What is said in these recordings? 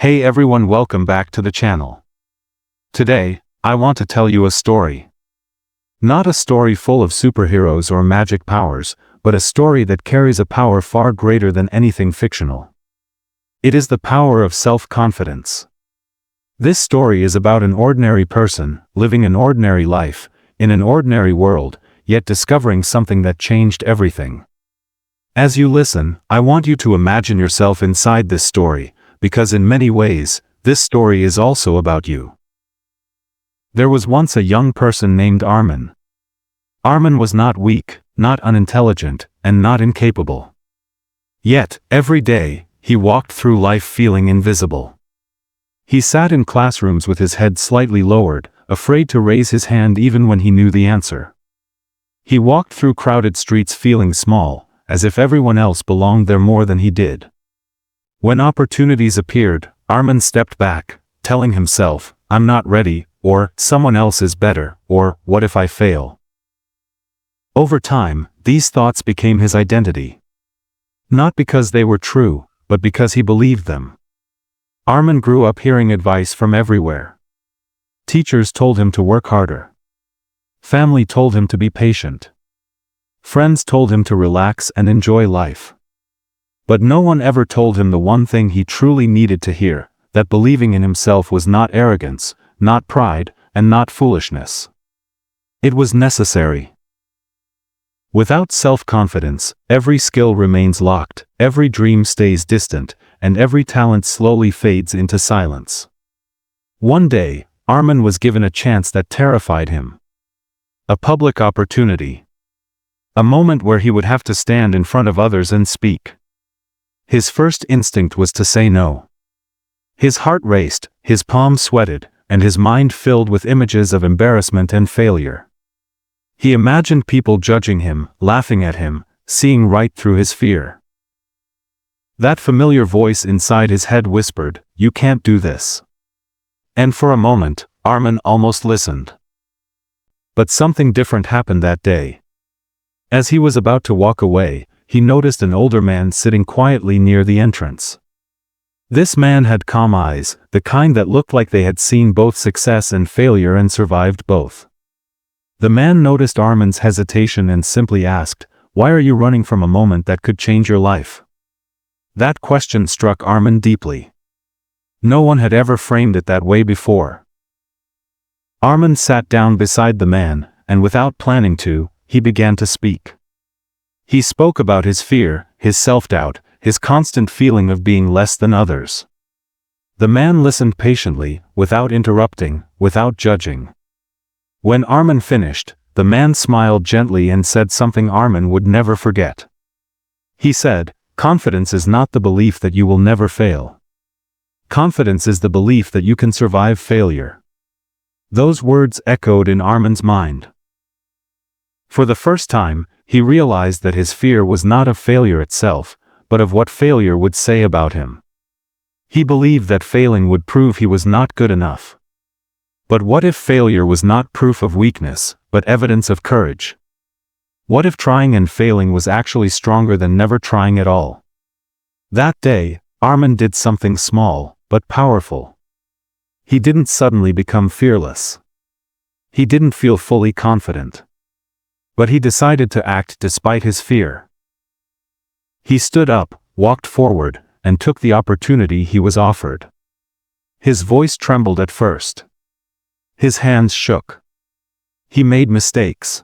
Hey everyone, welcome back to the channel. Today, I want to tell you a story. Not a story full of superheroes or magic powers, but a story that carries a power far greater than anything fictional. It is the power of self-confidence. This story is about an ordinary person, living an ordinary life, in an ordinary world, yet discovering something that changed everything. As you listen, I want you to imagine yourself inside this story, because in many ways, this story is also about you. There was once a young person named Armin. Armin was not weak, not unintelligent, and not incapable. Yet, every day, he walked through life feeling invisible. He sat in classrooms with his head slightly lowered, afraid to raise his hand even when he knew the answer. He walked through crowded streets feeling small, as if everyone else belonged there more than he did. When opportunities appeared, Armin stepped back, telling himself, "I'm not ready," or "someone else is better," or "what if I fail?" Over time, these thoughts became his identity. Not because they were true, but because he believed them. Armin grew up hearing advice from everywhere. Teachers told him to work harder. Family told him to be patient. Friends told him to relax and enjoy life. But no one ever told him the one thing he truly needed to hear, that believing in himself was not arrogance, not pride, and not foolishness. It was necessary. Without self-confidence, every skill remains locked, every dream stays distant, and every talent slowly fades into silence. One day, Armin was given a chance that terrified him. A public opportunity. A moment where he would have to stand in front of others and speak. His first instinct was to say no. His heart raced, his palms sweated, and his mind filled with images of embarrassment and failure. He imagined people judging him, laughing at him, seeing right through his fear. That familiar voice inside his head whispered, "You can't do this." And for a moment, Armin almost listened. But something different happened that day. As he was about to walk away, he noticed an older man sitting quietly near the entrance. This man had calm eyes, the kind that looked like they had seen both success and failure and survived both. The man noticed Armin's hesitation and simply asked, "Why are you running from a moment that could change your life?" That question struck Armin deeply. No one had ever framed it that way before. Armin sat down beside the man, and without planning to, he began to speak. He spoke about his fear, his self-doubt, his constant feeling of being less than others. The man listened patiently, without interrupting, without judging. When Armin finished, the man smiled gently and said something Armin would never forget. He said, "Confidence is not the belief that you will never fail. Confidence is the belief that you can survive failure." Those words echoed in Armin's mind. For the first time, he realized that his fear was not of failure itself, but of what failure would say about him. He believed that failing would prove he was not good enough. But what if failure was not proof of weakness, but evidence of courage? What if trying and failing was actually stronger than never trying at all? That day, Armin did something small, but powerful. He didn't suddenly become fearless. He didn't feel fully confident. But he decided to act despite his fear. He stood up, walked forward, and took the opportunity he was offered. His voice trembled at first. His hands shook. He made mistakes.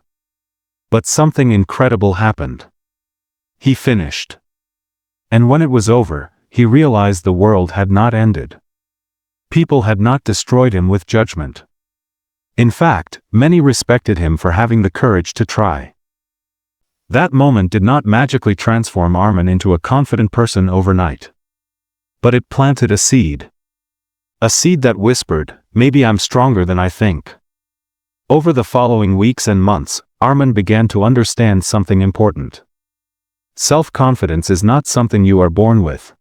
But something incredible happened. He finished. And when it was over, he realized the world had not ended. People had not destroyed him with judgment. In fact, many respected him for having the courage to try. That moment did not magically transform Armin into a confident person overnight. But it planted a seed. A seed that whispered, "Maybe I'm stronger than I think." Over the following weeks and months, Armin began to understand something important. Self-confidence is not something you are born with.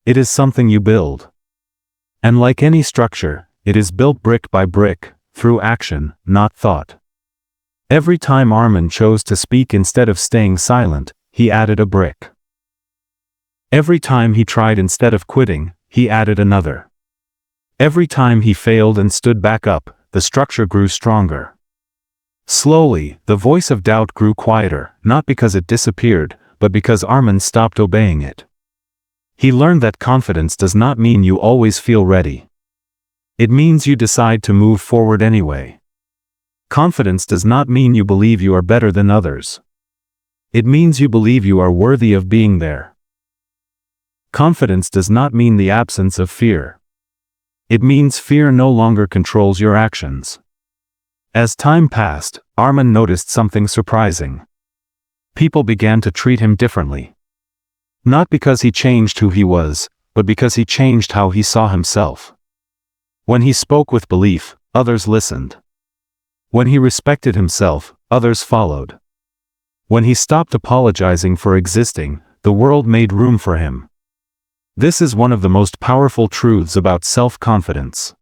It is something you build. And like any structure, it is built brick by brick, through action, not thought. Every time Armin chose to speak instead of staying silent, he added a brick. Every time he tried instead of quitting, he added another. Every time he failed and stood back up, the structure grew stronger. Slowly, the voice of doubt grew quieter, not because it disappeared, but because Armin stopped obeying it. He learned that confidence does not mean you always feel ready. It means you decide to move forward anyway. Confidence does not mean you believe you are better than others. It means you believe you are worthy of being there. Confidence does not mean the absence of fear. It means fear no longer controls your actions. As time passed, Armin noticed something surprising. People began to treat him differently. Not because he changed who he was, but because he changed how he saw himself. When he spoke with belief, others listened. When he respected himself, others followed. When he stopped apologizing for existing, the world made room for him. This is one of the most powerful truths about self-confidence.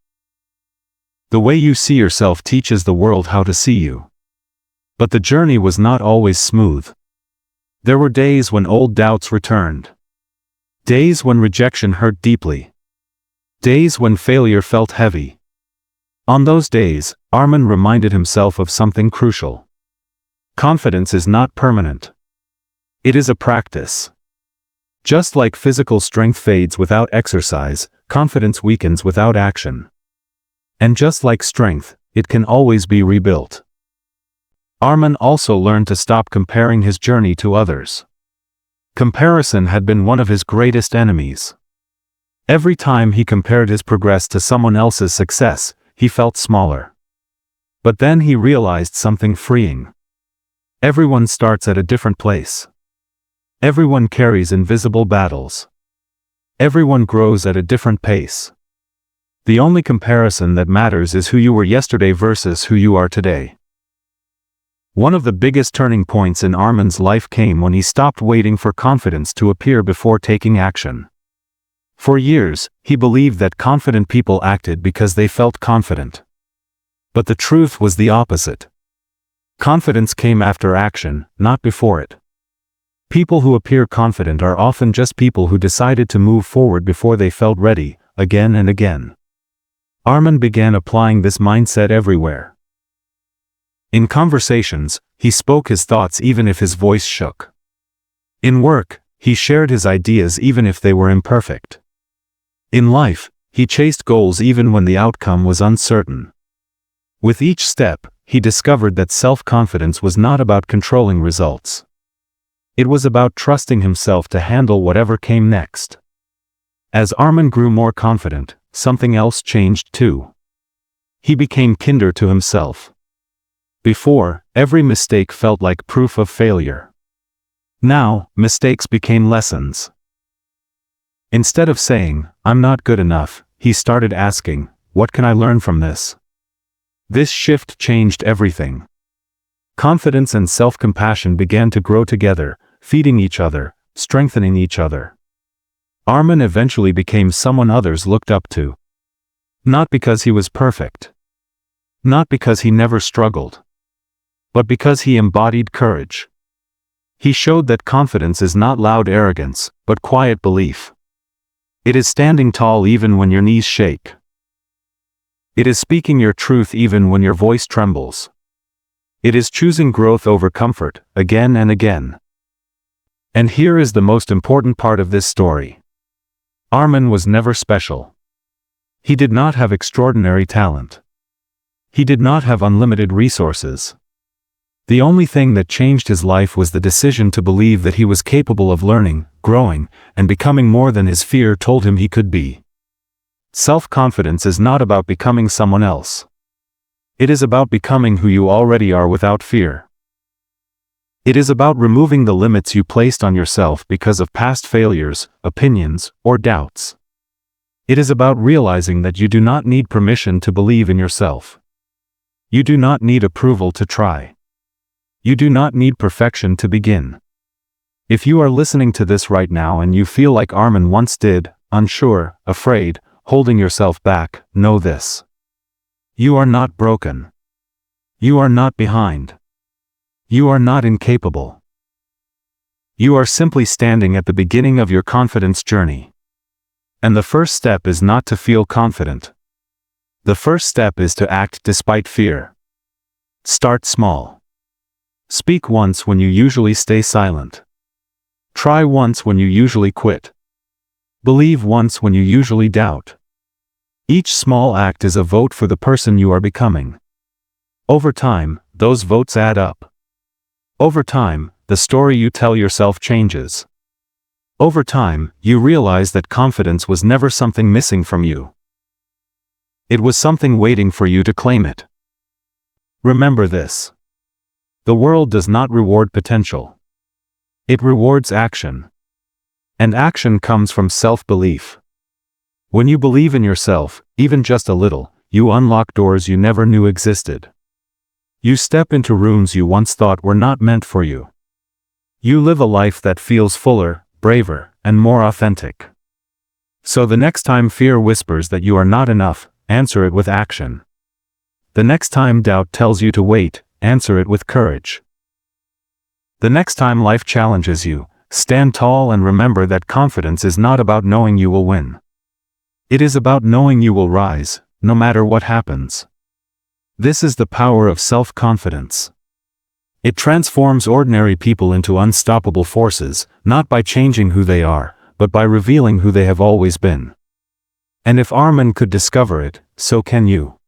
The way you see yourself teaches the world how to see you. But the journey was not always smooth. There were days when old doubts returned. Days when rejection hurt deeply. Days when failure felt heavy. On those days, Armin reminded himself of something crucial. Confidence is not permanent. It is a practice. Just like physical strength fades without exercise, confidence weakens without action. And just like strength, it can always be rebuilt. Armin also learned to stop comparing his journey to others. Comparison had been one of his greatest enemies. Every time he compared his progress to someone else's success, he felt smaller. But then he realized something freeing. Everyone starts at a different place. Everyone carries invisible battles. Everyone grows at a different pace. The only comparison that matters is who you were yesterday versus who you are today. One of the biggest turning points in Armin's life came when he stopped waiting for confidence to appear before taking action. For years, he believed that confident people acted because they felt confident. But the truth was the opposite. Confidence came after action, not before it. People who appear confident are often just people who decided to move forward before they felt ready, again and again. Armin began applying this mindset everywhere. In conversations, he spoke his thoughts even if his voice shook. In work, he shared his ideas even if they were imperfect. In life, he chased goals even when the outcome was uncertain. With each step, he discovered that self-confidence was not about controlling results. It was about trusting himself to handle whatever came next. As Armin grew more confident, something else changed too. He became kinder to himself. Before, every mistake felt like proof of failure. Now, mistakes became lessons. Instead of saying, "I'm not good enough," he started asking, "What can I learn from this?" This shift changed everything. Confidence and self-compassion began to grow together, feeding each other, strengthening each other. Armin eventually became someone others looked up to. Not because he was perfect. Not because he never struggled. But because he embodied courage. He showed that confidence is not loud arrogance, but quiet belief. It is standing tall even when your knees shake. It is speaking your truth even when your voice trembles. It is choosing growth over comfort, again and again. And here is the most important part of this story. Armin was never special. He did not have extraordinary talent. He did not have unlimited resources. The only thing that changed his life was the decision to believe that he was capable of learning, growing, and becoming more than his fear told him he could be. Self-confidence is not about becoming someone else. It is about becoming who you already are without fear. It is about removing the limits you placed on yourself because of past failures, opinions, or doubts. It is about realizing that you do not need permission to believe in yourself. You do not need approval to try. You do not need perfection to begin. If you are listening to this right now and you feel like Armin once did, unsure, afraid, holding yourself back, know this. You are not broken. You are not behind. You are not incapable. You are simply standing at the beginning of your confidence journey. And the first step is not to feel confident. The first step is to act despite fear. Start small. Speak once when you usually stay silent. Try once when you usually quit. Believe once when you usually doubt. Each small act is a vote for the person you are becoming. Over time, those votes add up. Over time, the story you tell yourself changes. Over time, you realize that confidence was never something missing from you. It was something waiting for you to claim it. Remember this. The world does not reward potential. It rewards action. And action comes from self-belief. When you believe in yourself, even just a little, you unlock doors you never knew existed. You step into rooms you once thought were not meant for you. You live a life that feels fuller, braver, and more authentic. So the next time fear whispers that you are not enough, answer it with action. The next time doubt tells you to wait, answer it with courage. The next time life challenges you, stand tall and remember that confidence is not about knowing you will win. It is about knowing you will rise, no matter what happens. This is the power of self-confidence. It transforms ordinary people into unstoppable forces, not by changing who they are, but by revealing who they have always been. And if Armin could discover it, so can you.